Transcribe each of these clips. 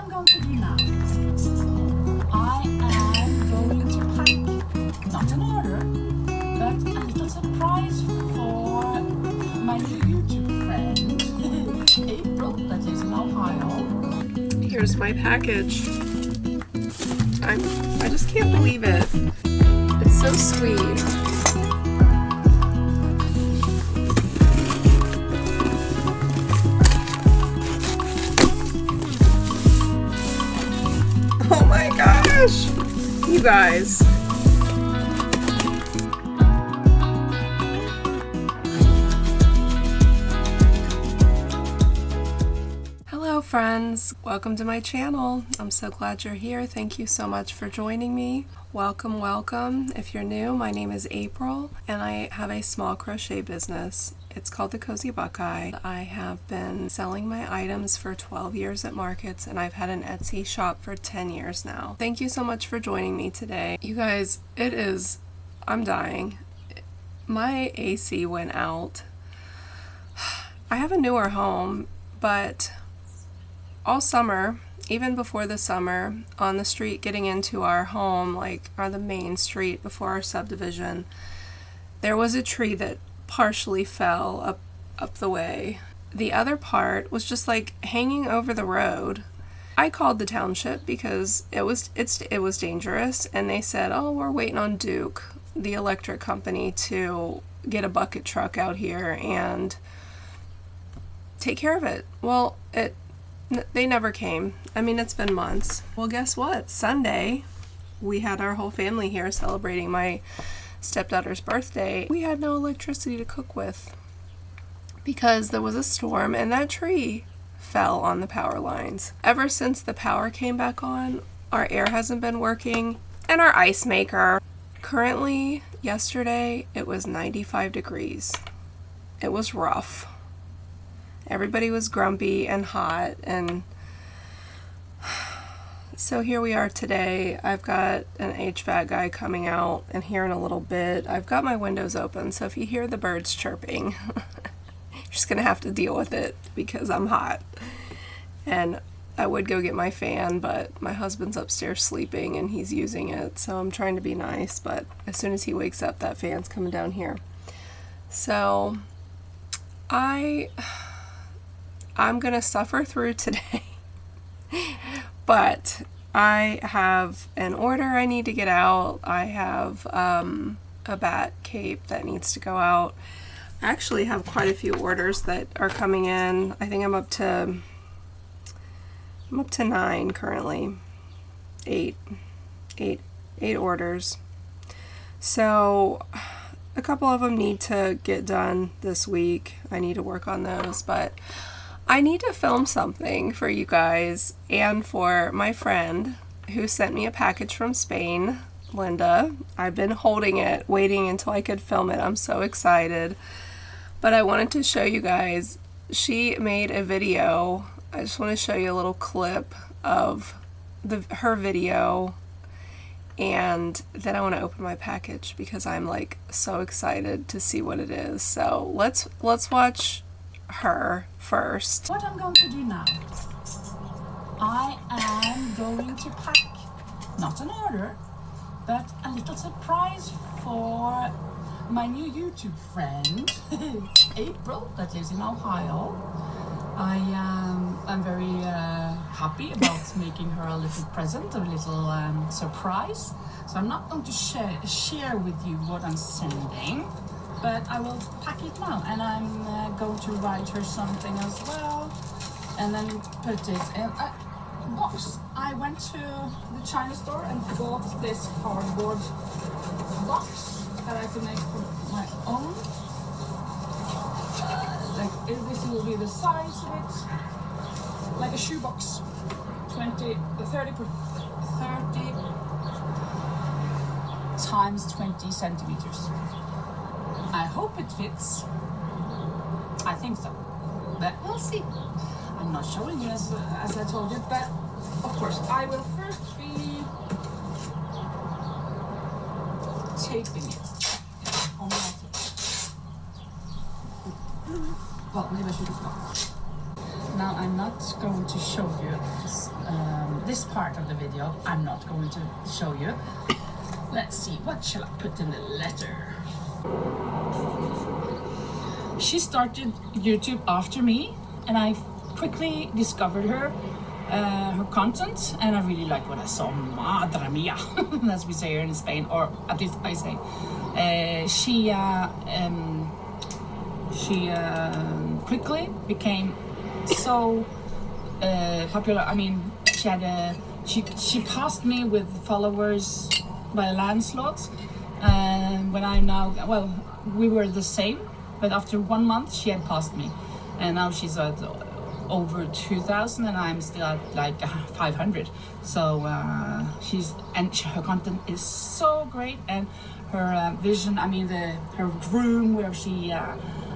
I'm going to do now, I am going to pack, not an order, but a little surprise for my new YouTube friend, April, that lives in Ohio. Here's my package. I just can't believe it. It's so sweet. Oh my gosh, you guys. Hello friends, welcome to my channel. I'm so glad you're here. Thank you so much for joining me. Welcome, welcome. If you're new, my name is April and I have a small crochet business. It's called the Cozy Buckeye. I have been selling my items for 12 years at markets and I've had an Etsy shop for 10 years now. Thank you so much for joining me today. You guys, I'm dying. My AC went out. I have a newer home, but all summer, even before the summer, on the street getting into our home, or the main street before our subdivision, there was a tree that partially fell up the way. The other part was just hanging over the road. I called the township because it was dangerous, and they said, "Oh, we're waiting on Duke, the electric company, to get a bucket truck out here and take care of it." Well, they never came. I mean, it's been months. Well, guess what? Sunday, we had our whole family here celebrating my stepdaughter's birthday. We had no electricity to cook with because there was a storm and that tree fell on the power lines. Ever since the power came back on, our air hasn't been working and our ice maker. Currently, yesterday, it was 95 degrees. It was rough. Everybody was grumpy and hot, and so here we are today. I've got an HVAC guy coming out, and here in a little bit, I've got my windows open, so if you hear the birds chirping, you're just gonna have to deal with it because I'm hot. And I would go get my fan, but my husband's upstairs sleeping and he's using it, so I'm trying to be nice, but as soon as he wakes up, that fan's coming down here. So I'm gonna suffer through today, but I have an order I need to get out. I have a bat cape that needs to go out. I actually have quite a few orders that are coming in. I think I'm up to 9 currently. 8 orders. So a couple of them need to get done this week. I need to work on those, but I need to film something for you guys and for my friend who sent me a package from Spain, Linda. I've been holding it, waiting until I could film it. I'm so excited. But I wanted to show you guys. She made a video. I just want to show you a little clip of her video, and then I want to open my package because I'm so excited to see what it is. So let's watch her first. What I'm going to do now, I am going to pack, not an order, but a little surprise for my new YouTube friend, April, that lives in Ohio. I'm very happy about making her a little present, a little surprise. So I'm not going to share with you what I'm sending, but I will pack it now, and I'm going to write her something as well, and then put it in a box. I went to the China store and bought this cardboard box that I can make for my own. This will be the size of it, like a shoebox, 30 times 20 centimeters. I hope it fits. I think so, but we'll see. I'm not showing you as I told you, but of course I will first be taping it on my well, maybe I should have. Now I'm not going to show you this part of the video I'm not going to show you. Let's see, what shall I put in the letter? She started YouTube after me, and I quickly discovered her content, and I really liked what I saw. Madre mia, as we say here in Spain, or at least I say. She quickly became so popular. I mean, she passed me with followers by a landslide. And when I'm now, well, we were the same, but after 1 month she had passed me, and now she's at over 2,000, and I'm still at like 500. So her content is so great, and her vision, I mean her room where she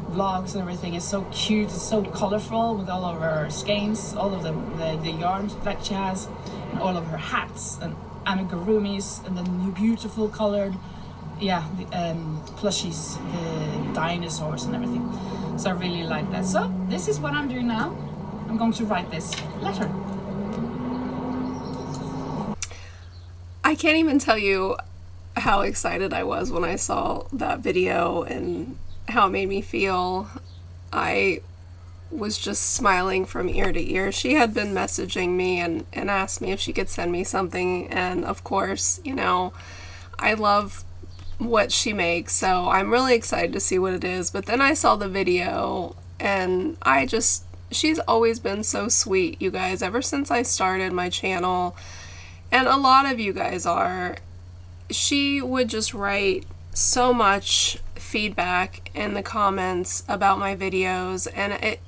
vlogs and everything is so cute, it's so colorful with all of her skeins, all of the yarns that she has, and all of her hats and amigurumis, and the new beautiful colored plushies, the dinosaurs and everything. So I really like that. So this is what I'm doing now. I'm going to write this letter. I can't even tell you how excited I was when I saw that video and how it made me feel. I was just smiling from ear to ear. She had been messaging me and asked me if she could send me something, and of course, you know, I love what she makes, so I'm really excited to see what it is. But then I saw the video, and she's always been so sweet, you guys, ever since I started my channel, and a lot of you guys are. She would just write so much feedback in the comments about my videos, and it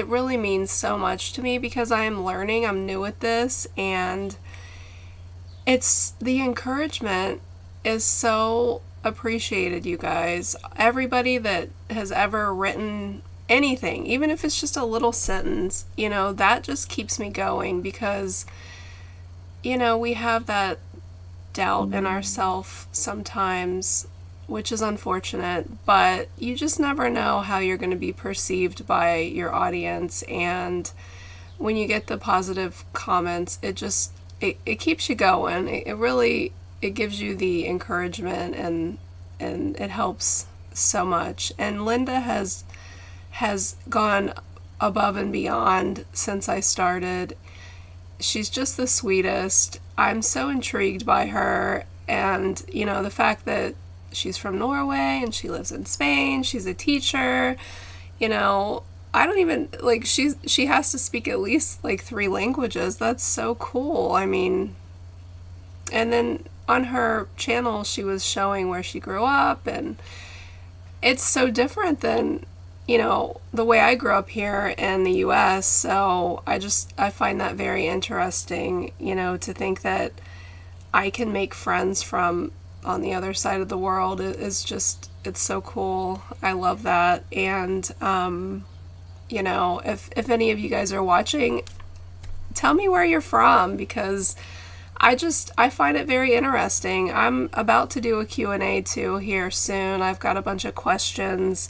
really means so much to me, because I am learning, I'm new at this, and it's the encouragement is so appreciated, you guys. Everybody that has ever written anything, even if it's just a little sentence, that just keeps me going, because we have that doubt in ourselves sometimes, which is unfortunate, but you just never know how you're going to be perceived by your audience. And when you get the positive comments, it keeps you going. It gives you the encouragement, and it helps so much. And Linda has gone above and beyond since I started. She's just the sweetest. I'm so intrigued by her, and the fact that she's from Norway and she lives in Spain, she's a teacher, I don't even, she has to speak at least 3 languages. That's so cool. I mean, and then on her channel she was showing where she grew up, and it's so different than the way I grew up here in the US. So I find that very interesting, to think that I can make friends from on the other side of the world. It's so cool. I love that. And if any of you guys are watching, tell me where you're from, because I find it very interesting. I'm about to do a Q&A too here soon. I've got a bunch of questions.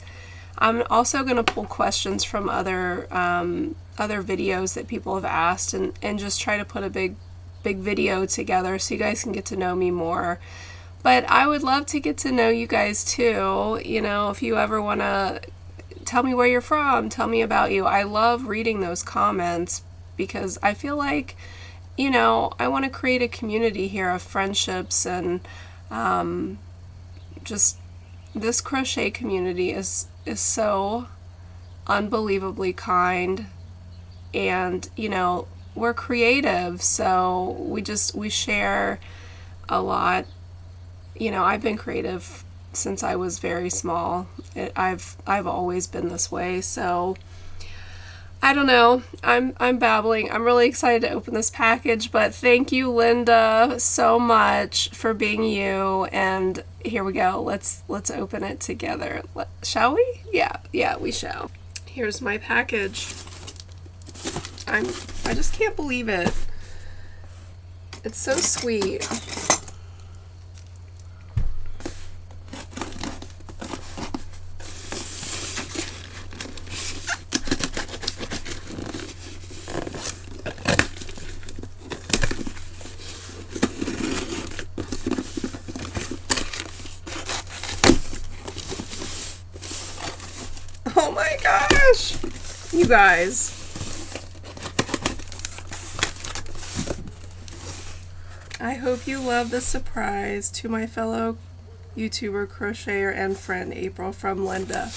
I'm also going to pull questions from other videos that people have asked, and just try to put a big video together so you guys can get to know me more. But I would love to get to know you guys too. If you ever want to tell me where you're from, tell me about you. I love reading those comments, because I feel like, I want to create a community here of friendships, and just this crochet community is so unbelievably kind, and we're creative, so we share a lot. I've been creative since I was very small. I've always been this way, so I don't know. I'm babbling. I'm really excited to open this package, but thank you, Linda, so much for being you. And here we go. Let's open it together. Shall we? Yeah, we shall. Here's my package. I just can't believe it. It's so sweet. gosh! You guys. I hope you love the surprise to my fellow YouTuber, crocheter, and friend April from Linda.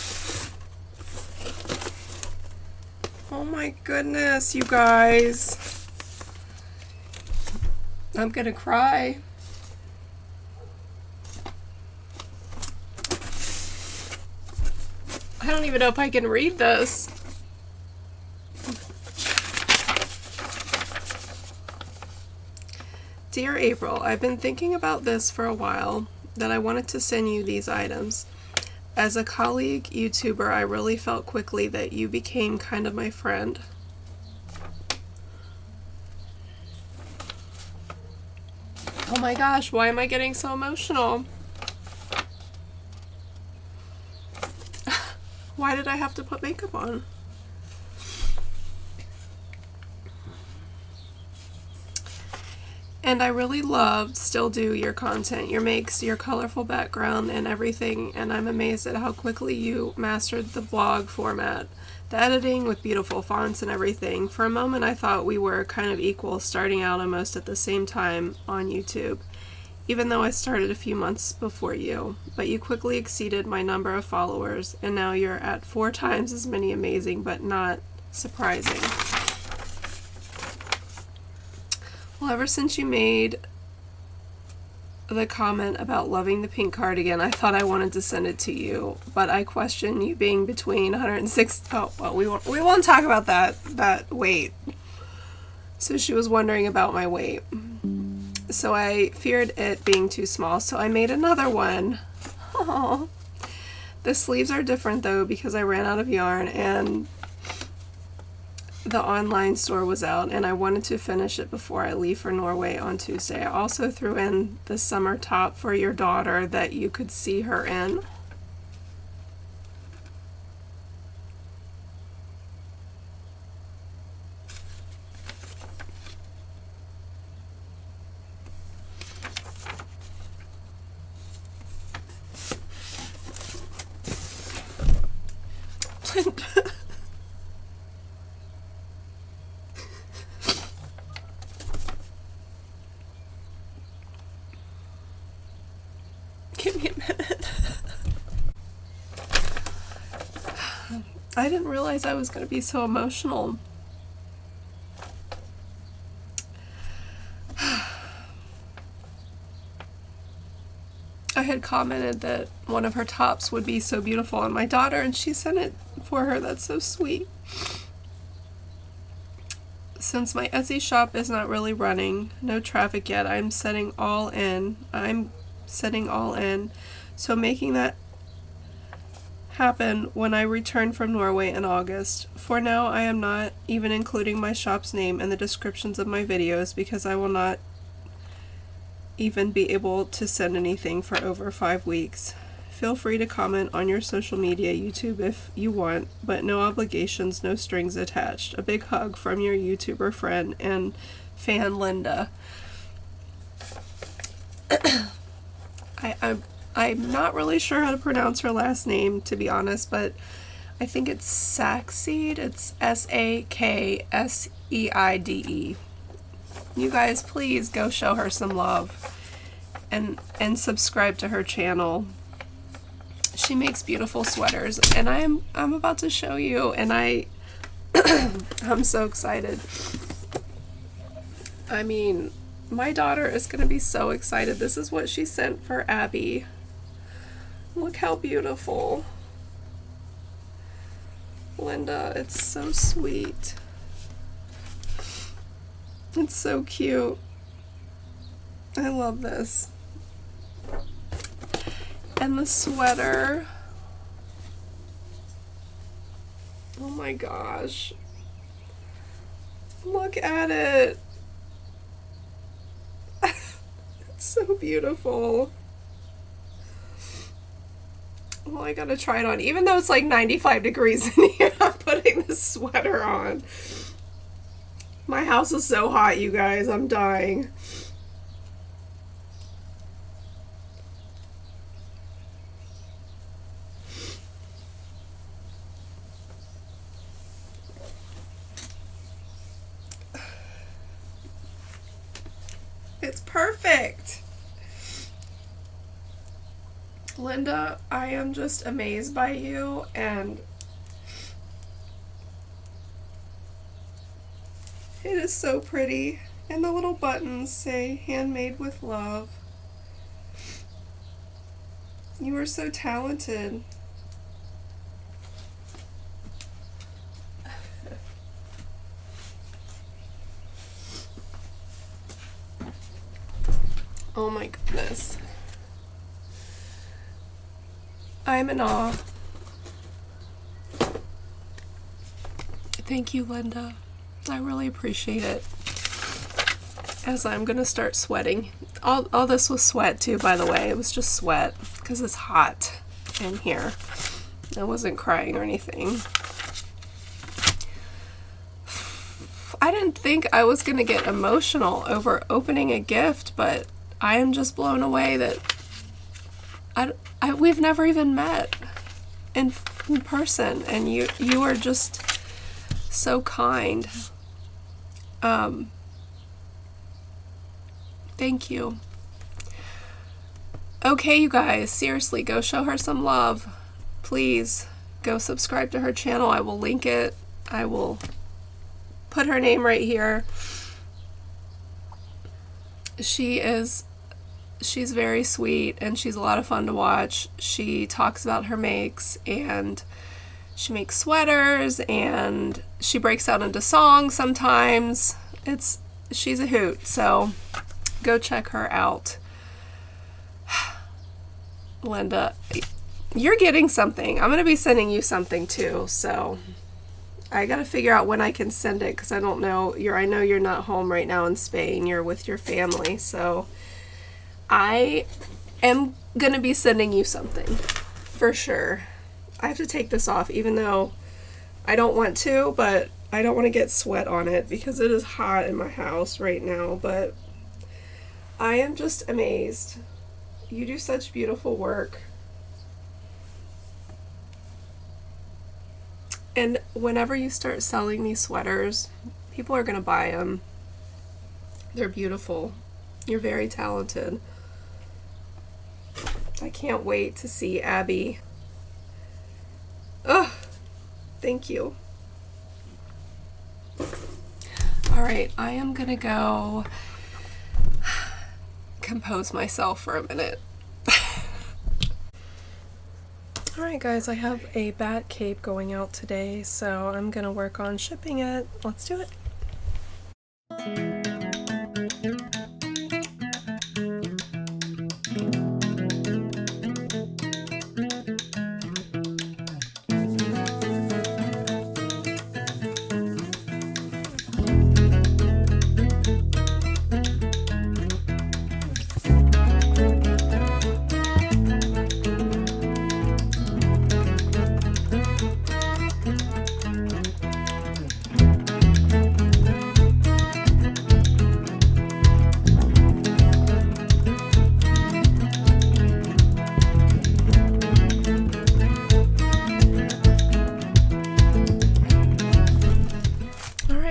Oh my goodness, you guys. I'm gonna cry. I don't even know if I can read this. Dear April, I've been thinking about this for a while, that I wanted to send you these items. As a colleague YouTuber, I really felt quickly that you became kind of my friend. Oh my gosh, why am I getting so emotional? Why did I have to put makeup on? And I really loved, still do, your content, your makes, your colorful background and everything, and I'm amazed at how quickly you mastered the blog format, the editing with beautiful fonts and everything. For a moment I thought we were kind of equal, starting out almost at the same time on YouTube, even though I started a few months before you. But you quickly exceeded my number of followers, and now you're at 4 times as many. Amazing, but not surprising. Well, ever since you made the comment about loving the pink cardigan, I thought I wanted to send it to you, but I question you being between 106. Oh, well, we won't talk about that weight. So she was wondering about my weight. So I feared it being too small, so I made another one. Oh. The sleeves are different though because I ran out of yarn and the online store was out, and I wanted to finish it before I leave for Norway on Tuesday. I also threw in the summer top for your daughter that you could see her in. Give me a minute. I didn't realize I was going to be so emotional. I had commented that one of her tops would be so beautiful on my daughter, and she sent it for her. That's so sweet. Since my Etsy shop is not really running, no traffic yet, I'm setting all in. So making that happen when I return from Norway in August. For now, I am not even including my shop's name in the descriptions of my videos because I will not even be able to send anything for over 5 weeks. Feel free to comment on your social media, YouTube, if you want, but no obligations, no strings attached. A big hug from your YouTuber friend and fan, Linda. I'm not really sure how to pronounce her last name, to be honest, but I think it's Sackseed. It's Sakseide. You guys, please go show her some love and subscribe to her channel. She makes beautiful sweaters, and I'm about to show you, and I'm so excited. I mean, my daughter is going to be so excited. This is what she sent for Abby. Look how beautiful. Linda, it's so sweet. It's so cute. I love this. And the sweater. Oh my gosh. Look at it. It's so beautiful. Well, I gotta try it on. Even though it's like 95 degrees in here, I'm putting this sweater on. My house is so hot, you guys. I'm dying. It's perfect. Linda, I am just amazed by you, and it is so pretty. And the little buttons say handmade with love. You are so talented. Oh my goodness. I'm in awe. Thank you, Linda. I really appreciate it. As I'm gonna start sweating. All this was sweat too, by the way. It was just sweat because it's hot in here. I wasn't crying or anything. I didn't think I was gonna get emotional over opening a gift, but I am just blown away that we've never even met in person, and you are just so kind. Thank you. Okay, you guys, seriously, go show her some love. Please go subscribe to her channel. I will link it. I will put her name right here. She's very sweet, and she's a lot of fun to watch. She talks about her makes, and she makes sweaters, and she breaks out into songs sometimes. She's a hoot, so go check her out. Linda, you're getting something. I'm going to be sending you something too, so I got to figure out when I can send it, because I don't know. I know you're not home right now in Spain. You're with your family, so I am going to be sending you something for sure. I have to take this off, even though I don't want to, but I don't want to get sweat on it because it is hot in my house right now, but I am just amazed. You do such beautiful work. And whenever you start selling these sweaters, people are going to buy them. They're beautiful. You're very talented. I can't wait to see Abby. Ugh, thank you. Alright, I am gonna go compose myself for a minute. Alright guys, I have a bat cape going out today, so I'm gonna work on shipping it. Let's do it.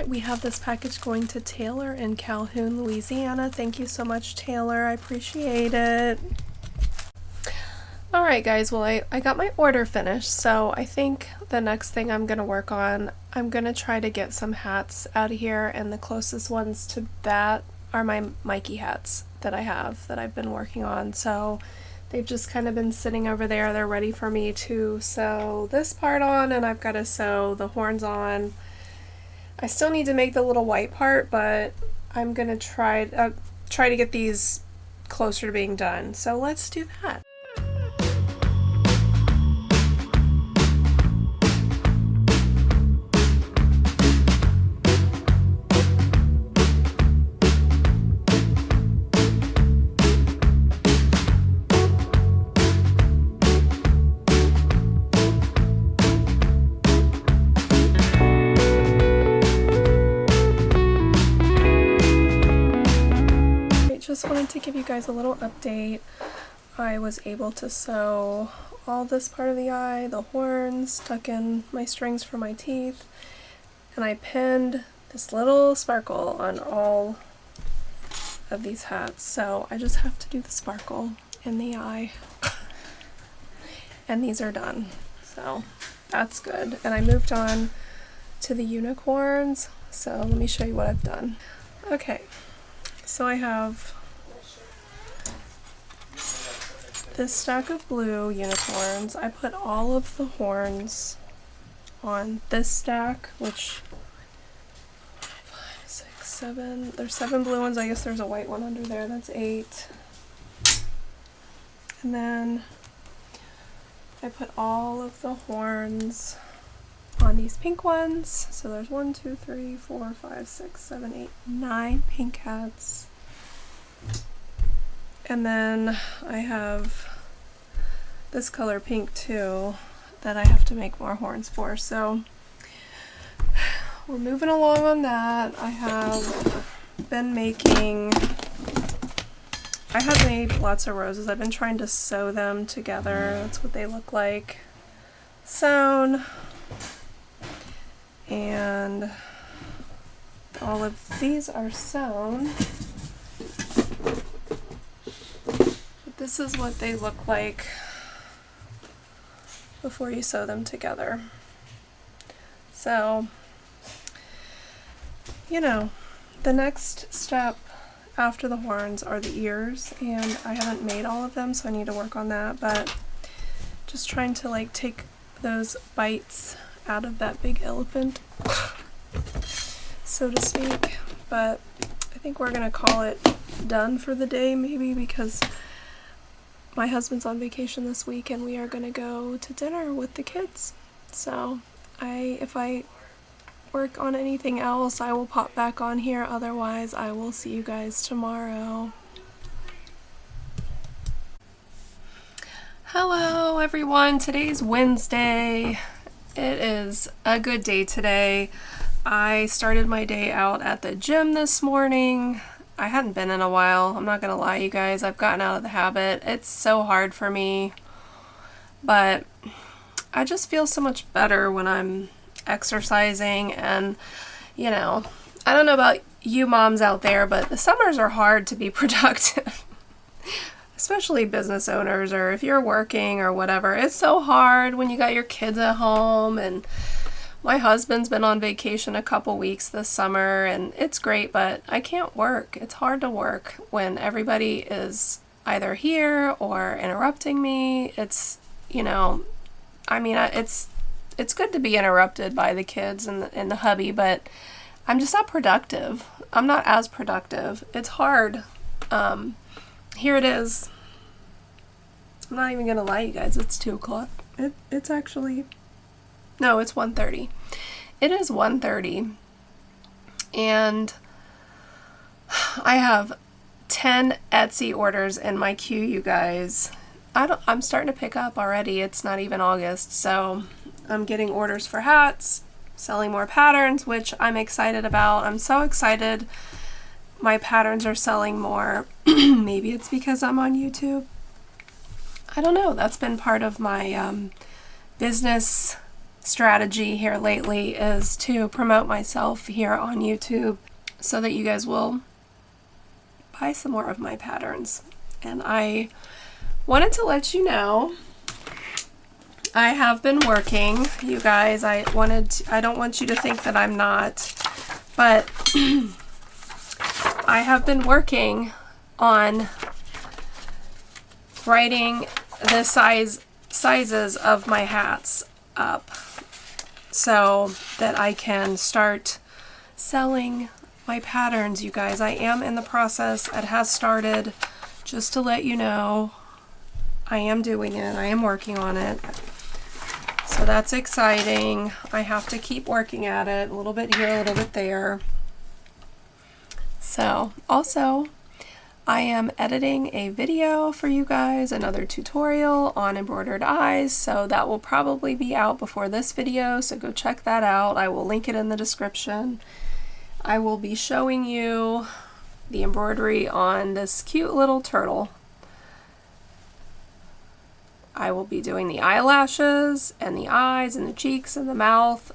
We have this package going to Taylor in Calhoun, Louisiana. Thank you so much, Taylor. I appreciate it. Alright guys, well I got my order finished, so I think the next thing I'm going to work on, I'm going to try to get some hats out of here, and the closest ones to that are my Mikey hats that I have, that I've been working on. So they've just kind of been sitting over there. They're ready for me to sew this part on, and I've got to sew the horns on. I still need to make the little white part, but I'm gonna try to get these closer to being done. So let's do that. Just wanted to give you guys a little update. I was able to sew all this part of the eye, the horns, tuck in my strings for my teeth, and I pinned this little sparkle on all of these hats, so I just have to do the sparkle in the eye. And these are done, so that's good. And I moved on to the unicorns, so let me show you what I've done. Okay, so I have this stack of blue unicorns. I put all of the horns on this stack, which 5, 6, 7. There's 7 blue ones. I guess there's a white one under there. That's 8. And then I put all of the horns on these pink ones. So there's 1, 2, 3, 4, 5, 6, 7, 8, 9 pink hats. And then I have this color pink too that I have to make more horns for. So we're moving along on that. I have made lots of roses. I've been trying to sew them together. That's what they look like sewn. And all of these are sewn. But this is what they look like before you sew them together. So, you know, the next step after the horns are the ears, and I haven't made all of them, so I need to work on that, but just trying to like take those bites out of that big elephant, so to speak. But I think we're gonna call it done for the day, maybe, because my husband's on vacation this week and we are gonna go to dinner with the kids. So if I work on anything else, I will pop back on here. Otherwise, I will see you guys tomorrow. Hello everyone, today's Wednesday. It is a good day today. I started my day out at the gym this morning. I hadn't been in a while, I'm not gonna lie you guys. I've gotten out of the habit. It's so hard for me, but I just feel so much better when I'm exercising. And you know, I don't know about you moms out there, but the summers are hard to be productive. Especially business owners, or if you're working or whatever. It's so hard when you got your kids at home, and my husband's been on vacation a couple weeks this summer, and it's great, but I can't work. It's hard to work when everybody is either here or interrupting me. It's, you know, I mean, it's good to be interrupted by the kids and the hubby, but I'm just not productive. I'm not as productive. It's hard. Here it is. I'm not even gonna lie, you guys. It's 2 o'clock. It's actually, no, it's 1:30. It is 1:30, and I have 10 Etsy orders in my queue, you guys. I'm starting to pick up already. It's not even August, so I'm getting orders for hats, selling more patterns, which I'm excited about. I'm so excited my patterns are selling more. Maybe it's because I'm on YouTube. I don't know. That's been part of my business strategy here lately, is to promote myself here on YouTube so that you guys will buy some more of my patterns. And I wanted to let you know I have been working, you guys. I don't want you to think that I'm not, but I have been working on writing the sizes of my hats up so that I can start selling my patterns, you guys. I am in the process. It has started. Just to let you know, I am doing it. I am working on it. So that's exciting. I have to keep working at it, a little bit here, a little bit there. So also, I am editing a video for you guys, another tutorial on embroidered eyes, so that will probably be out before this video, so go check that out. I will link it in the description. I will be showing you the embroidery on this cute little turtle. I will be doing the eyelashes and the eyes and the cheeks and the mouth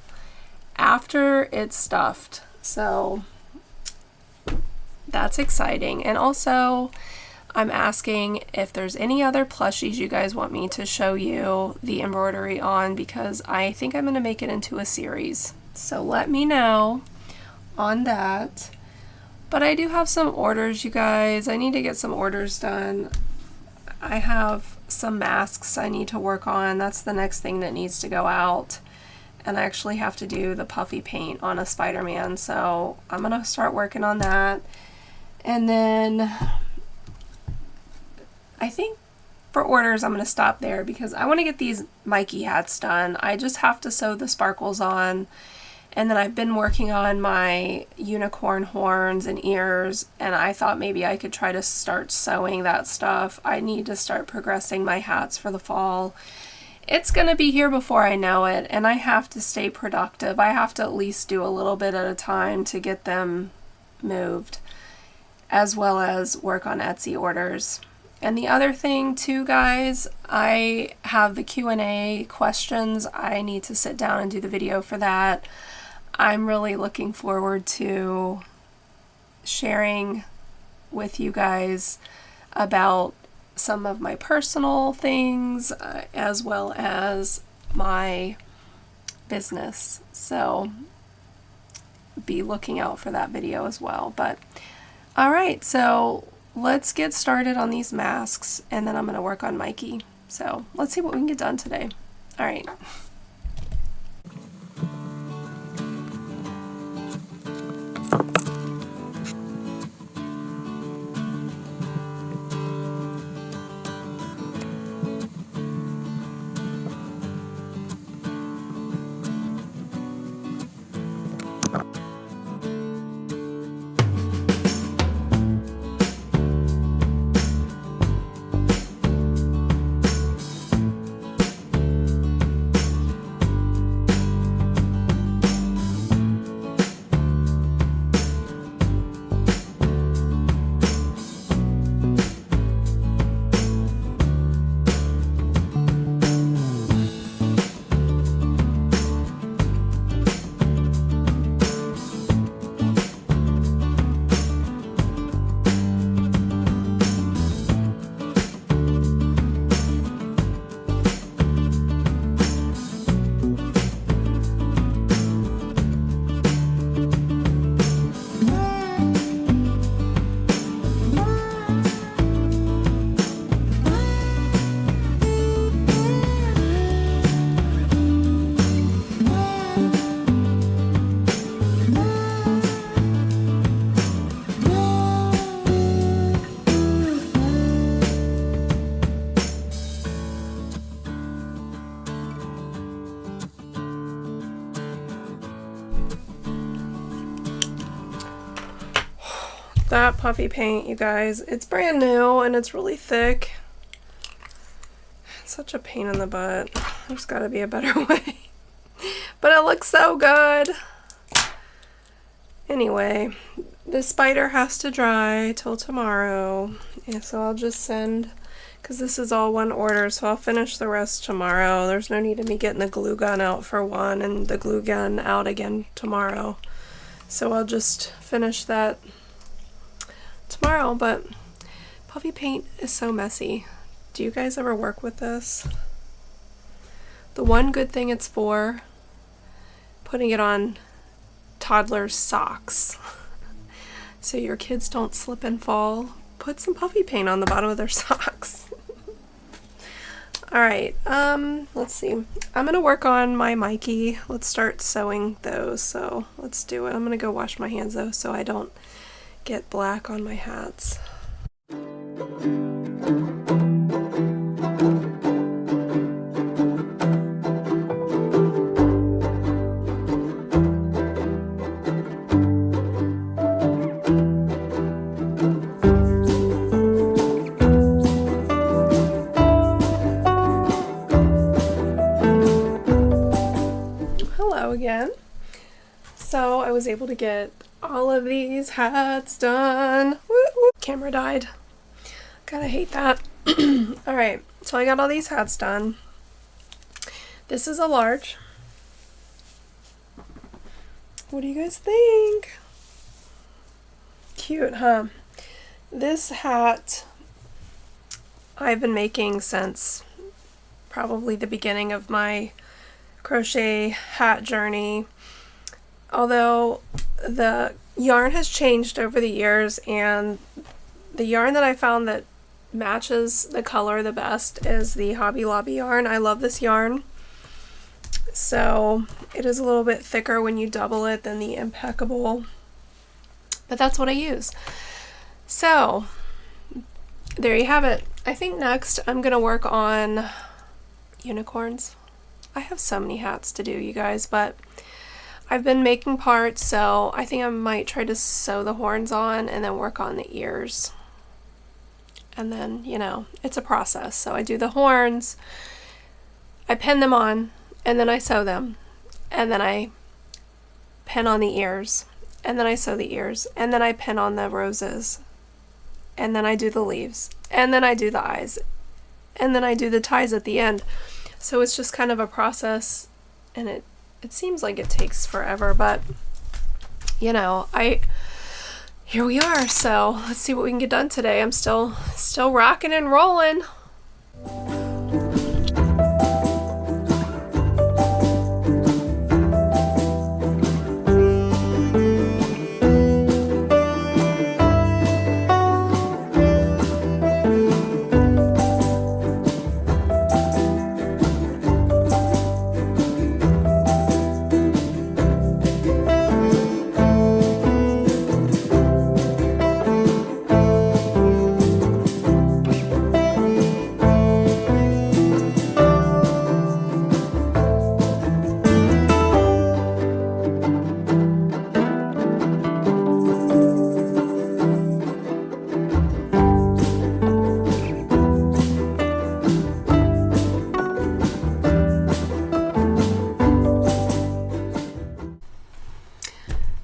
after it's stuffed. So that's exciting. And also, I'm asking if there's any other plushies you guys want me to show you the embroidery on, because I think I'm going to make it into a series. So let me know on that. But I do have some orders, you guys. I need to get some orders done. I have some masks I need to work on. That's the next thing that needs to go out. And I actually have to do the puffy paint on a Spider-Man, so I'm going to start working on that. And then I think for orders I'm going to stop there because I want to get these Mikey hats done. I just have to sew the sparkles on. And then I've been working on my unicorn horns and ears, and I thought maybe I could try to start sewing that stuff. I need to start progressing my hats for the fall. It's going to be here before I know it, and I have to stay productive. I have to at least do a little bit at a time to get them moved, as well as work on Etsy orders. And the other thing too, guys, I have the Q&A questions. I need to sit down and do the video for that. I'm really looking forward to sharing with you guys about some of my personal things as well as my business. So be looking out for that video as well. But all right, so let's get started on these masks, and then I'm going to work on Mikey. So let's see what we can get done today. All right. That puffy paint, you guys, it's brand new and it's really thick. It's such a pain in the butt. There's got to be a better way. But it looks so good. Anyway, the spider has to dry till tomorrow. Yeah, so I'll just send, because this is all one order, so I'll finish the rest tomorrow. There's no need of me getting the glue gun out for one and the glue gun out again tomorrow. So I'll just finish that tomorrow. But puffy paint is so messy. Do you guys ever work with this? The one good thing it's for, putting it on toddlers' socks so your kids don't slip and fall. Put some puffy paint on the bottom of their socks. Alright, let's see. I'm gonna work on my Mikey. Let's start sewing those, so let's do it. I'm gonna go wash my hands though so I don't get black on my hats. Hello again. So I was able to get all of these hats done. Woo woo. Camera died. Gotta hate that. Alright, so I got all these hats done. This is a large. What do you guys think? cute, huh? This hat I've been making since probably the beginning of my crochet hat journey. Although the yarn has changed over the years, and the yarn that I found that matches the color the best is the Hobby Lobby yarn. I love this yarn. So it is a little bit thicker when you double it than the Impeccable, but that's what I use. So there you have it. I think next I'm gonna work on unicorns. I have so many hats to do, you guys, but I've been making parts, so I think I might try to sew the horns on and then work on the ears. And then, you know, it's a process. So I do the horns, I pin them on, and then I sew them, and then I pin on the ears, and then I sew the ears, and then I pin on the roses, and then I do the leaves, and then I do the eyes, and then I do the ties at the end. So it's just kind of a process, and it seems like it takes forever, but you know, here we are. So let's see what we can get done today. I'm still rocking and rolling.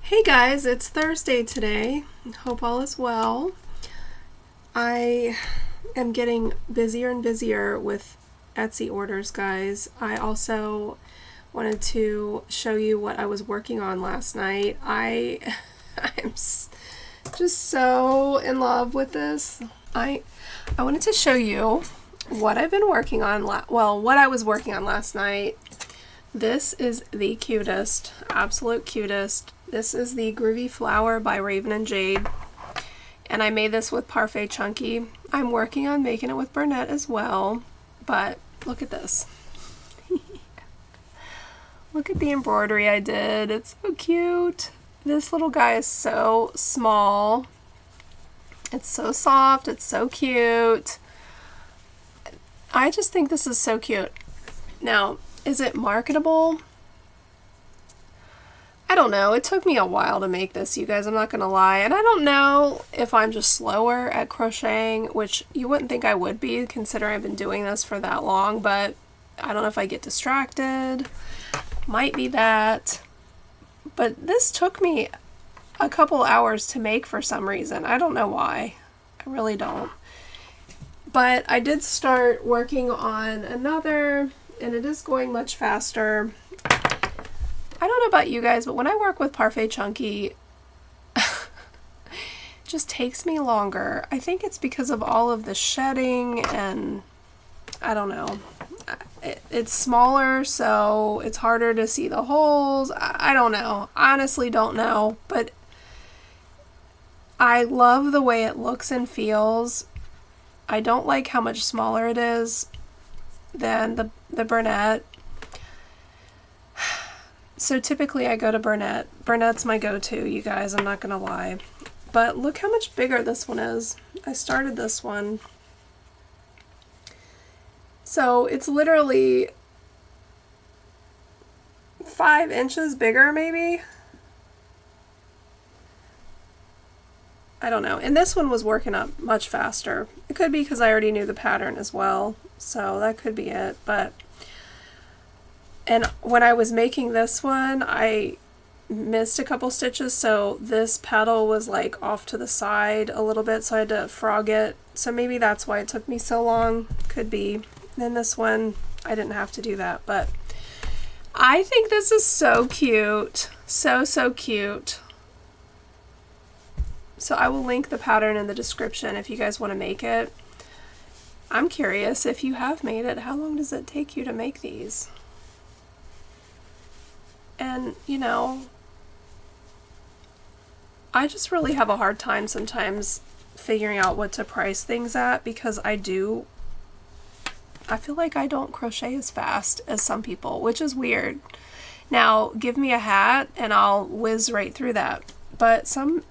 Hey guys, it's Thursday today. Hope all is well. I am getting busier and busier with Etsy orders, guys. I also wanted to show you what I was working on last night. I'm just so in love with this. I wanted to show you what I've been working on, what I was working on last night. This is the cutest, absolute cutest. This is the Groovy Flower by Raven and Jade, and I made this with Parfait Chunky. I'm working on making it with Burnett as well, but look at this. Look at the embroidery I did. It's so cute. This little guy is so small. It's so soft. It's so cute. I just think this is so cute. Now, is it marketable? I don't know. It took me a while to make this, you guys. I'm not gonna lie. And I don't know if I'm just slower at crocheting, which you wouldn't think I would be considering I've been doing this for that long, but I don't know if I get distracted. Might be that. But this took me a couple hours to make for some reason. I don't know why. I really don't. But I did start working on another, and it is going much faster. I don't know about you guys, but when I work with Parfait Chunky, it just takes me longer. I think it's because of all of the shedding, and I don't know. It's smaller, so it's harder to see the holes. I don't know. Honestly, don't know. But I love the way it looks and feels. I don't like how much smaller it is than the Burnett. So typically I go to Burnett. Burnett's my go-to, you guys, I'm not gonna lie. But look how much bigger this one is. I started this one. So it's literally 5 inches bigger, maybe? I don't know. And this one was working up much faster. It could be because I already knew the pattern as well. So that could be it, but... And when I was making this one, I missed a couple stitches, so this petal was like off to the side a little bit, so I had to frog it. So maybe that's why it took me so long. Could be. Then this one, I didn't have to do that, but I think this is so cute. So, so cute. So I will link the pattern in the description if you guys want to make it. I'm curious if you have made it, how long does it take you to make these? And, you know, I just really have a hard time sometimes figuring out what to price things at, because I feel like I don't crochet as fast as some people, which is weird. Now, give me a hat and I'll whiz right through that. But some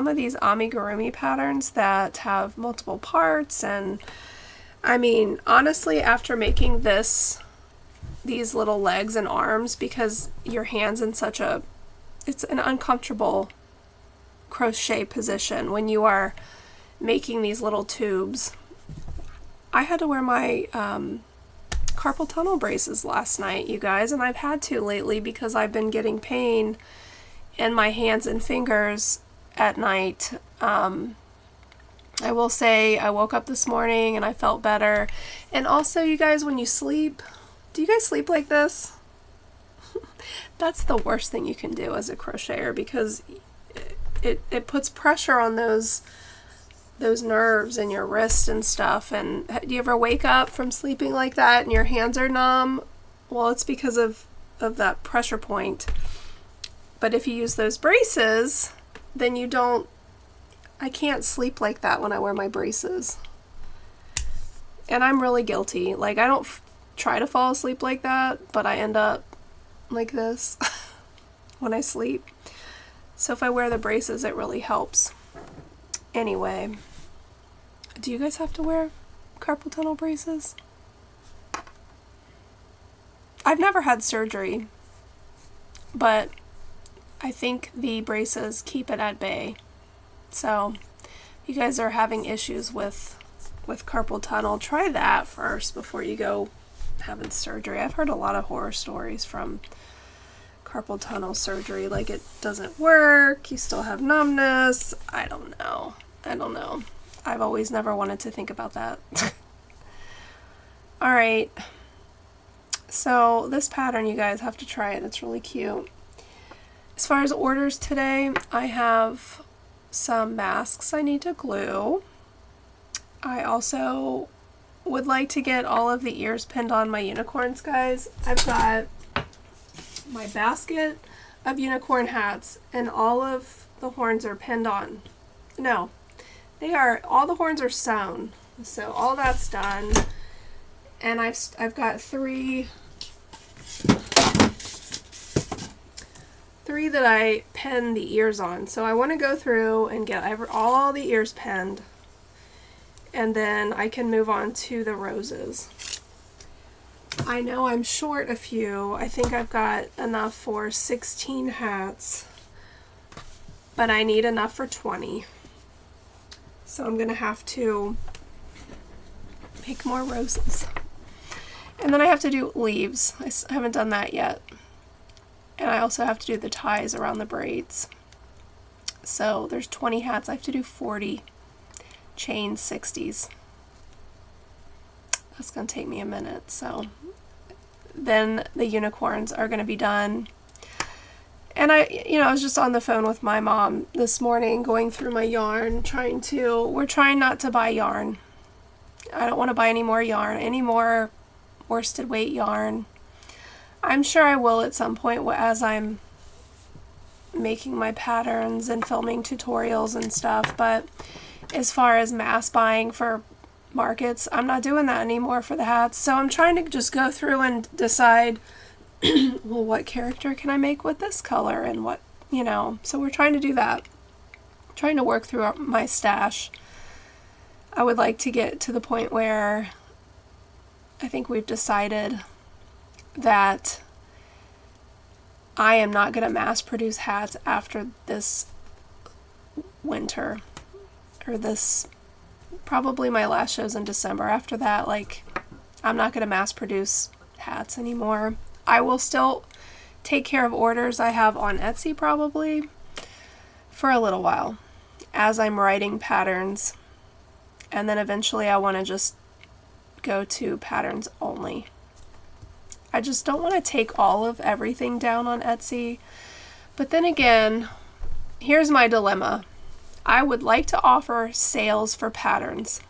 of these amigurumi patterns that have multiple parts, and I mean, honestly, after making these little legs and arms, because your hand's in it's an uncomfortable crochet position when you are making these little tubes. I had to wear my carpal tunnel braces last night, you guys, and I've had to lately because I've been getting pain in my hands and fingers at night. I will say I woke up this morning and I felt better. And also, you guys, when you sleep, do you guys sleep like this? That's the worst thing you can do as a crocheter, because it puts pressure on those nerves in your wrist and stuff. And do you ever wake up from sleeping like that and your hands are numb? Well, it's because of that pressure point. But if you use those braces, then I can't sleep like that when I wear my braces. And I'm really guilty. Like, I don't try to fall asleep like that, but I end up like this when I sleep. So if I wear the braces, it really helps. Anyway, do you guys have to wear carpal tunnel braces? I've never had surgery, but I think the braces keep it at bay. So if you guys are having issues with carpal tunnel, try that first before you go having surgery. I've heard a lot of horror stories from carpal tunnel surgery, like it doesn't work, you still have numbness. I don't know. I've always never wanted to think about that. Alright, so this pattern, you guys have to try it. It's really cute. As far as orders today, I have some masks I need to glue. I also would like to get all of the ears pinned on my unicorns, guys. I've got my basket of unicorn hats and all of the horns are pinned on. No, all the horns are sewn. So all that's done. And I've got three that I pin the ears on. So I want to go through and get all the ears pinned, and then I can move on to the roses. I know I'm short a few. I think I've got enough for 16 hats, but I need enough for 20. So I'm gonna have to make more roses. And then I have to do leaves. I haven't done that yet. And I also have to do the ties around the braids. So there's 20 hats. I have to do 40 chain 60s. That's going to take me a minute. So then the unicorns are going to be done. And I was just on the phone with my mom this morning going through my yarn, we're trying not to buy yarn. I don't want to buy any more yarn, any more worsted weight yarn. I'm sure I will at some point as I'm making my patterns and filming tutorials and stuff, but as far as mass buying for markets, I'm not doing that anymore for the hats. So I'm trying to just go through and decide, well, what character can I make with this color and what, so we're trying to do that. Trying to work through my stash. I would like to get to the point where I think we've decided that I am not going to mass produce hats after this winter, or probably my last show's in December. After that, I'm not going to mass produce hats anymore. I will still take care of orders I have on Etsy probably for a little while as I'm writing patterns, and then eventually I want to just go to patterns only. I just don't want to take all of everything down on Etsy. But then again, here's my dilemma. I would like to offer sales for patterns.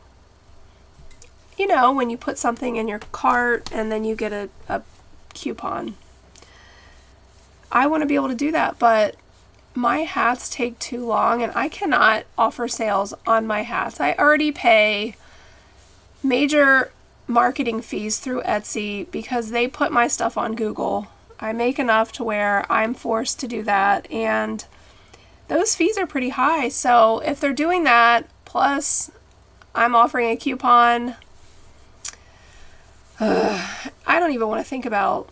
You know, when you put something in your cart and then you get a coupon. I want to be able to do that, but my hats take too long and I cannot offer sales on my hats. I already pay major marketing fees through Etsy because they put my stuff on Google. I make enough to where I'm forced to do that, and those fees are pretty high. So if they're doing that, plus I'm offering a coupon, I don't even want to think about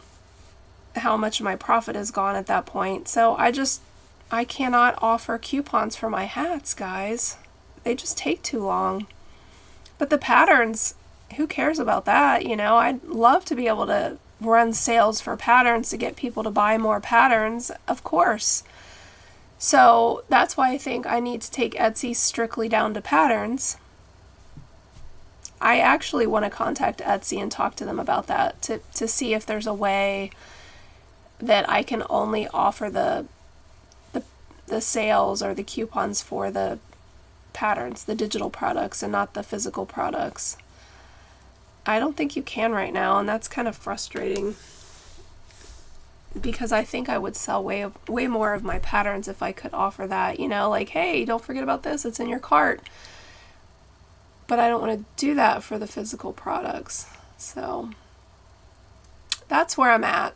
how much of my profit is gone at that point. So I cannot offer coupons for my hats, guys. They just take too long. But the patterns, who cares about that? You know, I'd love to be able to run sales for patterns to get people to buy more patterns, of course. So that's why I think I need to take Etsy strictly down to patterns. I actually want to contact Etsy and talk to them about that to see if there's a way that I can only offer the sales or the coupons for the patterns, the digital products, and not the physical products. I don't think you can right now, and that's kind of frustrating because I think I would sell way more of my patterns if I could offer that, you know, like, hey, don't forget about this, it's in your cart. But I don't want to do that for the physical products. So that's where I'm at.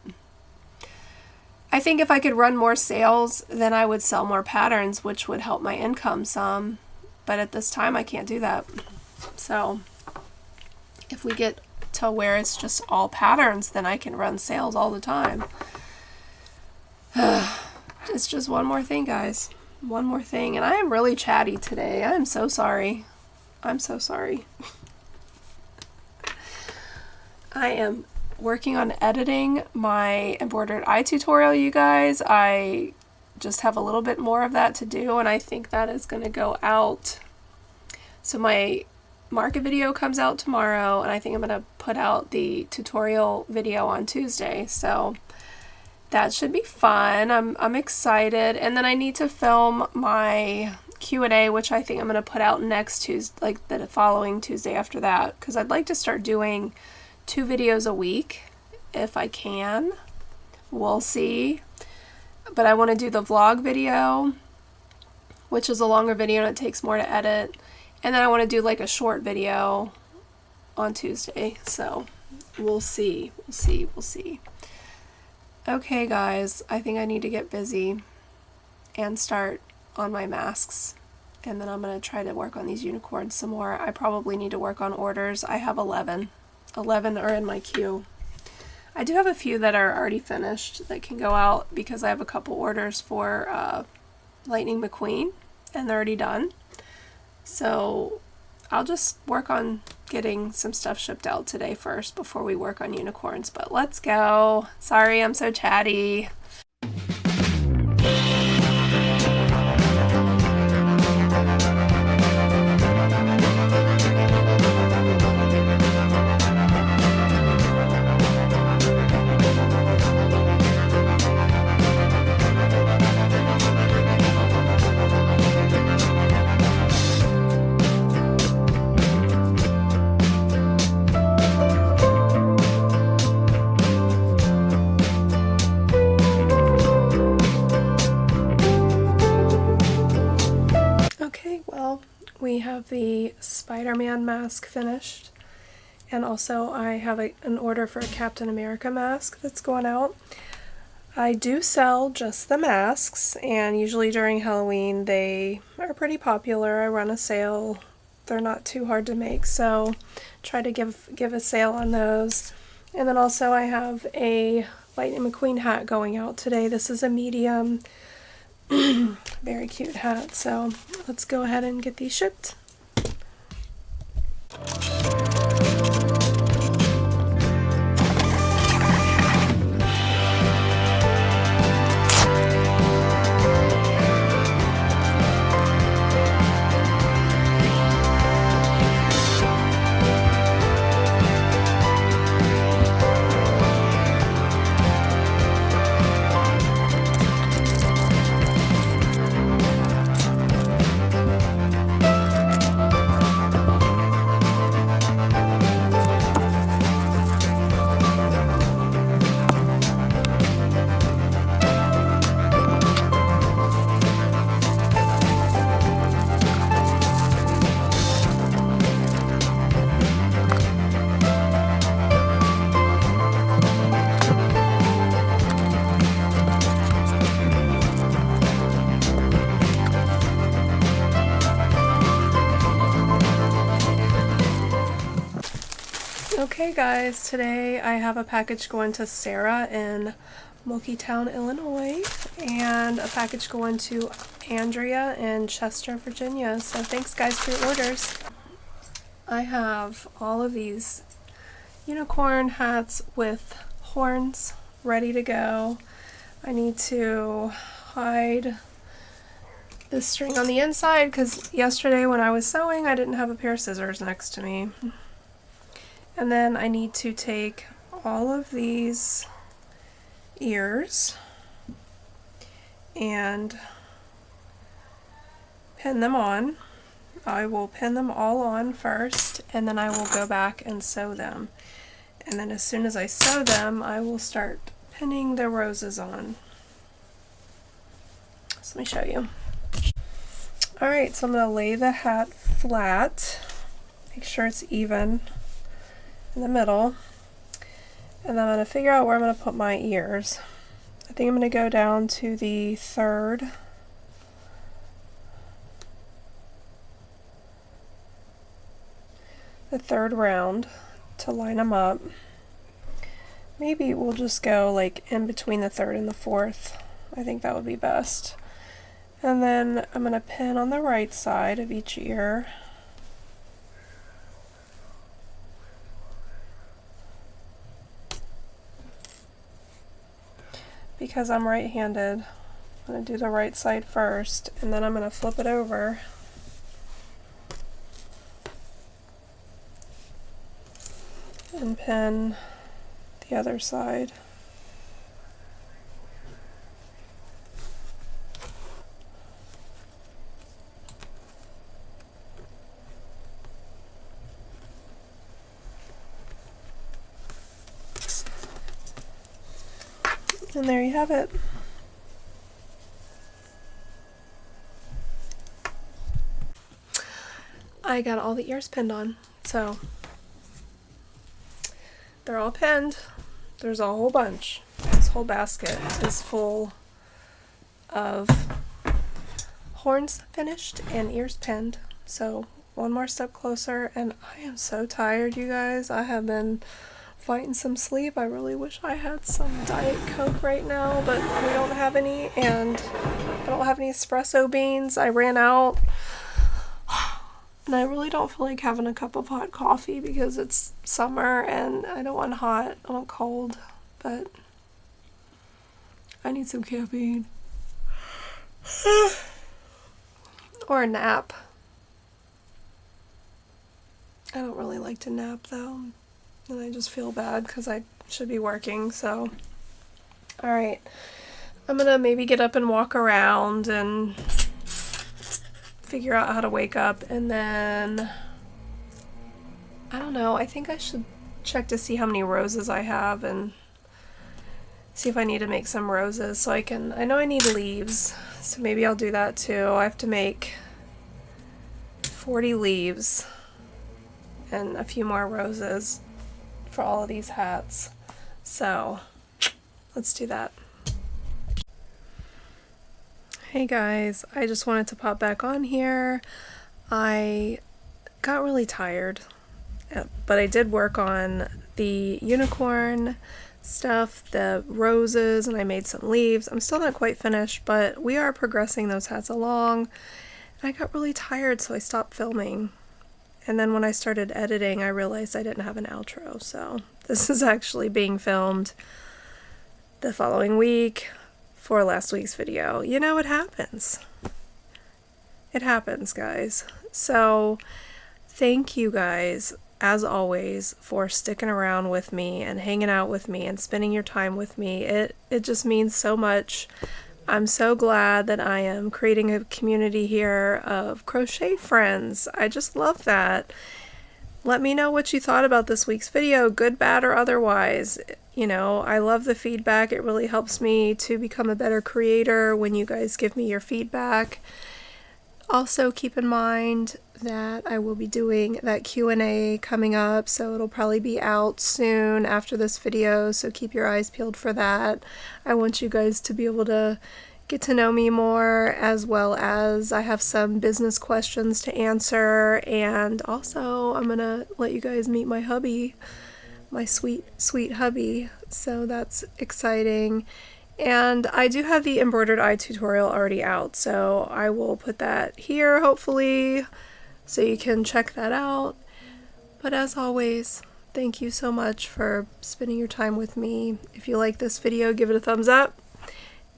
I think if I could run more sales, then I would sell more patterns, which would help my income some. But at this time, I can't do that. So if we get to where it's just all patterns, then I can run sales all the time. It's just one more thing, guys. One more thing. And I am really chatty today. I am so sorry. I'm so sorry. I am working on editing my embroidered eye tutorial, you guys. I just have a little bit more of that to do, and I think that is going to go out. So my market video comes out tomorrow, and I think I'm going to put out the tutorial video on Tuesday. So that should be fun. I'm excited. And then I need to film my Q&A, which I think I'm going to put out next Tuesday, like the following Tuesday after that, because I'd like to start doing 2 videos a week if I can. We'll see. But I want to do the vlog video, which is a longer video and it takes more to edit. And then I want to do like a short video on Tuesday. So we'll see. We'll see. We'll see. Okay, guys, I think I need to get busy and start on my masks, and then I'm going to try to work on these unicorns some more. I probably need to work on orders. I have 11 are in my queue. I do have a few that are already finished that can go out because I have a couple orders for Lightning McQueen, and they're already done. So I'll just work on getting some stuff shipped out today first before we work on unicorns. But let's go. Sorry, I'm so chatty. We have the Spider-Man mask finished, and also I have an order for a Captain America mask that's going out. I do sell just the masks, and usually during Halloween they are pretty popular. I run a sale. They're not too hard to make, so try to give a sale on those. And then also I have a Lightning McQueen hat going out today. This is a medium. Very cute hat, so let's go ahead and get these shipped. Okay guys, today I have a package going to Sarah in Monkeytown, Illinois, and a package going to Andrea in Chester, Virginia. So thanks guys for your orders. I have all of these unicorn hats with horns ready to go. I need to hide the string on the inside because yesterday when I was sewing I didn't have a pair of scissors next to me. And then I need to take all of these ears and pin them on. I will pin them all on first, and then I will go back and sew them. And then as soon as I sew them, I will start pinning the roses on. So let me show you. Alright, so I'm going to lay the hat flat, make sure it's even in the middle, and then I'm going to figure out where I'm going to put my ears. I think I'm going to go down to the third round to line them up. Maybe we'll just go like in between the third and the fourth. I think that would be best. And then I'm going to pin on the right side of each ear. Because I'm right-handed, I'm going to do the right side first, and then I'm going to flip it over and pin the other side. And there you have it. I got all the ears pinned on, so they're all pinned. There's a whole bunch. This whole basket is full of horns finished and ears pinned. So one more step closer, and I am so tired, you guys. I have been fighting some sleep. I really wish I had some Diet Coke right now, but we don't have any, and I don't have any espresso beans. I ran out, and I really don't feel like having a cup of hot coffee because it's summer and I don't want hot, I want cold, but I need some caffeine. Or a nap. I don't really like to nap though. And I just feel bad because I should be working, so. Alright. I'm gonna maybe get up and walk around and figure out how to wake up, and then I don't know, I think I should check to see how many roses I have and see if I need to make some roses so I know I need leaves, so maybe I'll do that too. I have to make 40 leaves and a few more roses for all of these hats, so let's do that. Hey guys, I just wanted to pop back on here. I got really tired, but I did work on the unicorn stuff, the roses, and I made some leaves. I'm still not quite finished, but we are progressing those hats along. And I got really tired, so I stopped filming. And then when I started editing, I realized I didn't have an outro, so this is actually being filmed the following week for last week's video. You know, it happens. It happens, guys. So, thank you guys, as always, for sticking around with me and hanging out with me and spending your time with me. It just means so much. I'm so glad that I am creating a community here of crochet friends. I just love that. Let me know what you thought about this week's video, good, bad, or otherwise. You know, I love the feedback. It really helps me to become a better creator when you guys give me your feedback. Also, keep in mind that I will be doing that Q&A coming up, so it'll probably be out soon after this video, so keep your eyes peeled for that. I want you guys to be able to get to know me more, as well as I have some business questions to answer, and also I'm gonna let you guys meet my hubby my sweet hubby, so that's exciting. And I do have the Embroidered Eye tutorial already out, so I will put that here hopefully so you can check that out. But as always, thank you so much for spending your time with me. If you like this video, give it a thumbs up.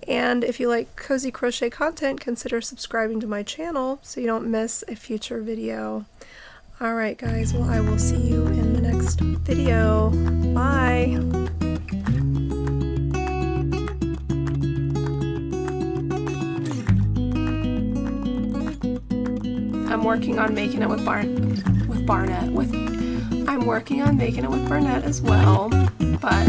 And if you like cozy crochet content, consider subscribing to my channel so you don't miss a future video. Alright guys, well I will see you in the next video. Bye! I'm working on making it with Barnett. I'm working on making it with Barnett as well, but